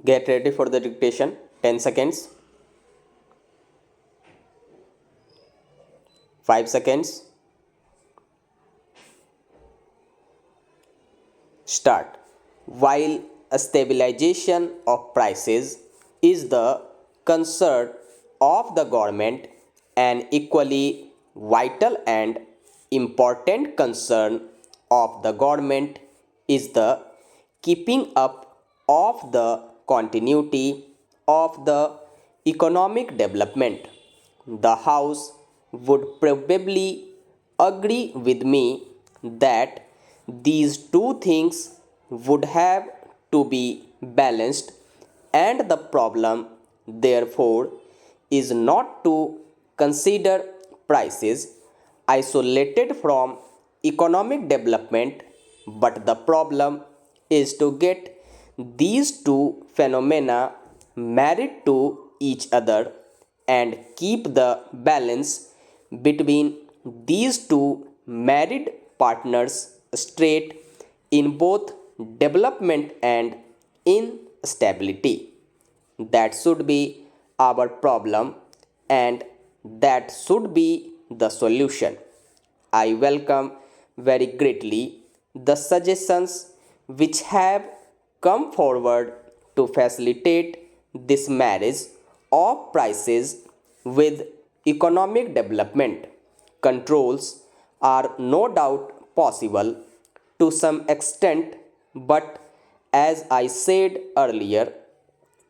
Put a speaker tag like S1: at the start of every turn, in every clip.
S1: Get ready for the dictation. 10 seconds. 5 seconds. Start. While a stabilization of prices is the concern of the government, an equally vital and important concern of the government is the keeping up of the continuity of the economic development. The House would probably agree with me that these two things would have to be balanced, and the problem, therefore, is not to consider prices isolated from economic development, but the problem is to get these two phenomena married to each other and keep the balance between these two married partners straight in both development and instability. That should be our problem, and that should be the solution. I welcome very greatly the suggestions which have come forward to facilitate this marriage of prices with economic development. Controls are no doubt possible to some extent, but as I said earlier,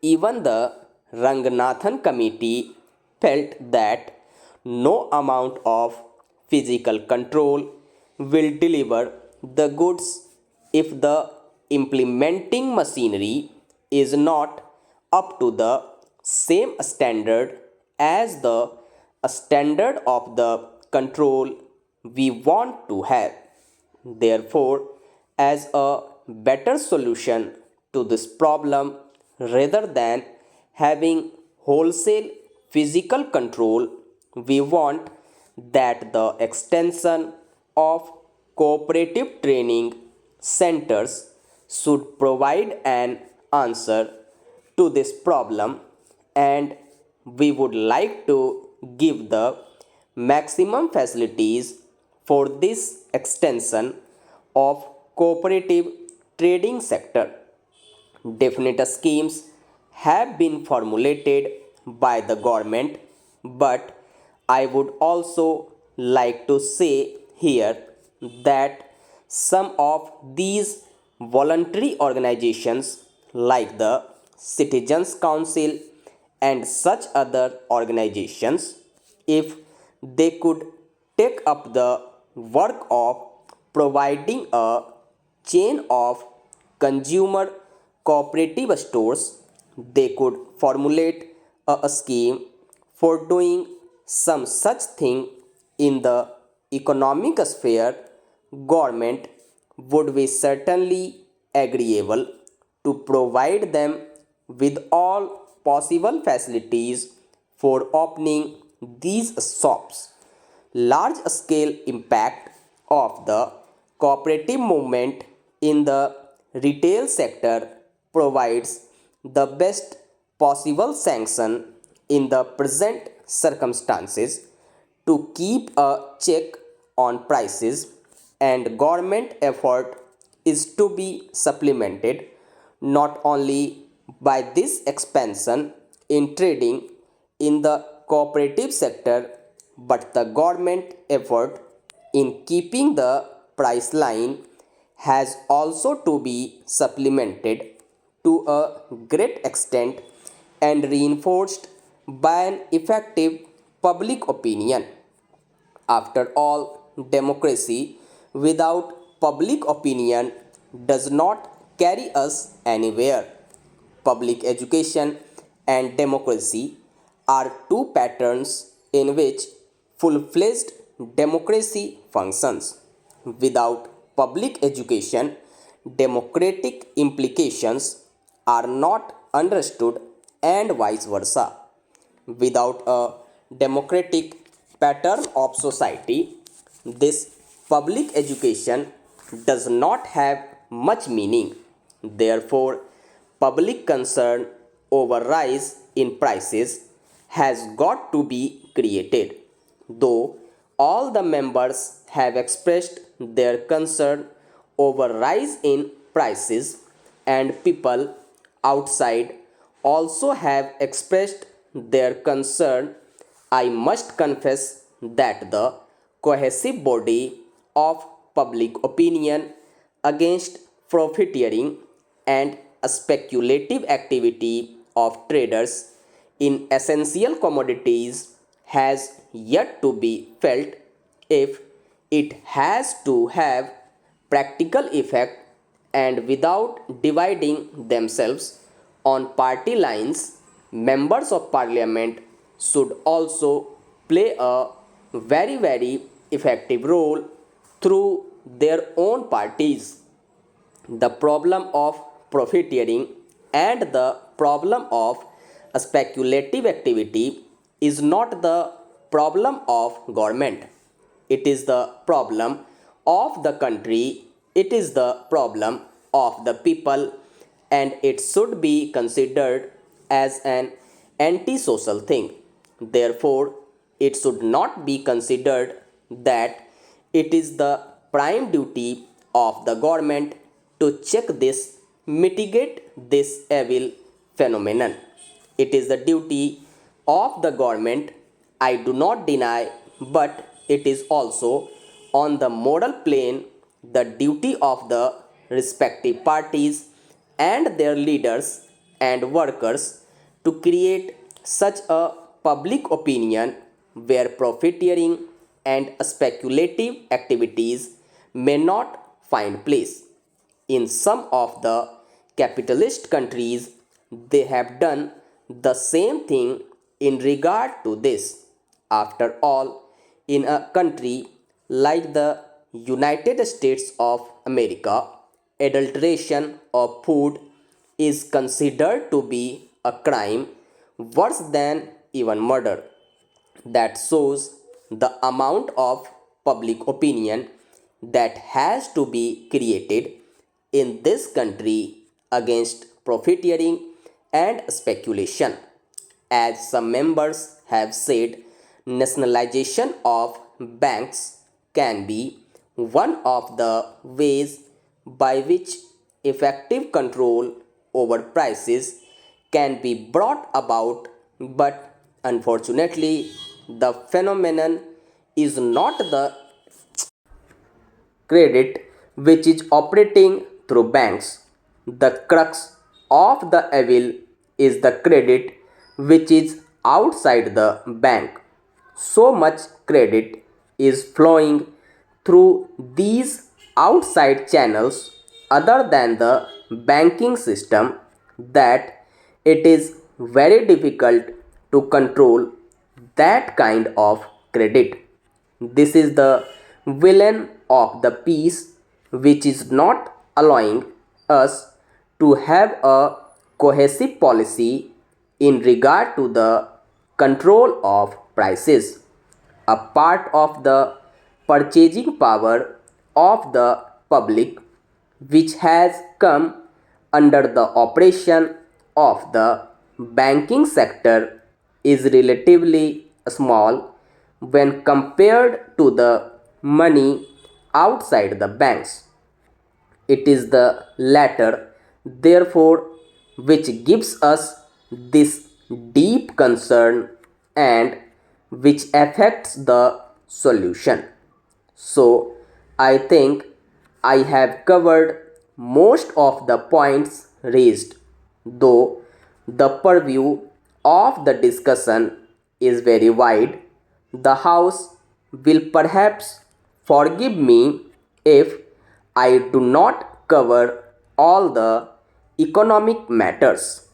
S1: even the Ranganathan committee felt that no amount of physical control will deliver the goods if the implementing machinery is not up to the same standard as the standard of the control we want to have. Therefore, as a better solution to this problem, rather than having wholesale physical control, we want that the extension of cooperative training centers should provide an answer to this problem, and we would like to give the maximum facilities for this extension of cooperative trading sector. Definite schemes have been formulated by the government, but I would also like to say here that some of these voluntary organizations, like the Citizens Council and such other organizations, if they could take up the work of providing a chain of consumer cooperative stores, they could formulate a scheme for doing some such thing in the economic sphere. Government would be certainly agreeable to provide them with all possible facilities for opening these shops. Large scale impact of the cooperative movement in the retail sector provides the best possible sanction in the present circumstances to keep a check on prices, and government effort is to be supplemented not only by this expansion in trading in the cooperative sector, but the government effort in keeping the price line has also to be supplemented to a great extent and reinforced by an effective public opinion. After all, democracy without public opinion does not carry us anywhere. Public education and democracy are two patterns in which full fledged democracy functions. Without public education, democratic implications are not understood, and vice versa. Without a democratic pattern of society, this public education does not have much meaning. Therefore, public concern over rise in prices has got to be created. Though all the members have expressed their concern over rise in prices and people outside also have expressed their concern, I must confess that the cohesive body of public opinion against profiteering and a speculative activity of traders in essential commodities has yet to be felt if it has to have practical effect, and without dividing themselves on party lines, members of parliament should also play a very effective role through their own parties. The problem of profiteering and the problem of speculative activity is not the problem of government. It is the problem of the country. It is the problem of the people, and it should be considered as an antisocial thing. Therefore, it should not be considered that it is the prime duty of the government to check this, mitigate this evil phenomenon. It is the duty of the government, I do not deny, but it is also on the moral plane the duty of the respective parties and their leaders and workers to create such a public opinion where profiteering and speculative activities may not find place. In some of the capitalist countries, they have done the same thing in regard to this. After all, in a country like the United States of America, adulteration of food is considered to be a crime worse than even murder. That shows the amount of public opinion that has to be created in this country against profiteering and speculation. As some members have said, nationalization of banks can be one of the ways by which effective control over prices can be brought about, but unfortunately, the phenomenon is not the credit which is operating through banks. The crux of the evil is the credit which is outside the bank. So much credit is flowing through these outside channels other than the banking system that it is very difficult to control that kind of credit. This is the villain of the piece, which is not allowing us to have a cohesive policy in regard to the control of prices. A part of the purchasing power of the public, which has come under the operation of the banking sector, is relatively small when compared to the money outside the banks. It is the latter, therefore, which gives us this deep concern and which affects the solution. So, I think I have covered most of the points raised, though the purview of the discussion is very wide. The House will perhaps forgive me if I do not cover all the economic matters.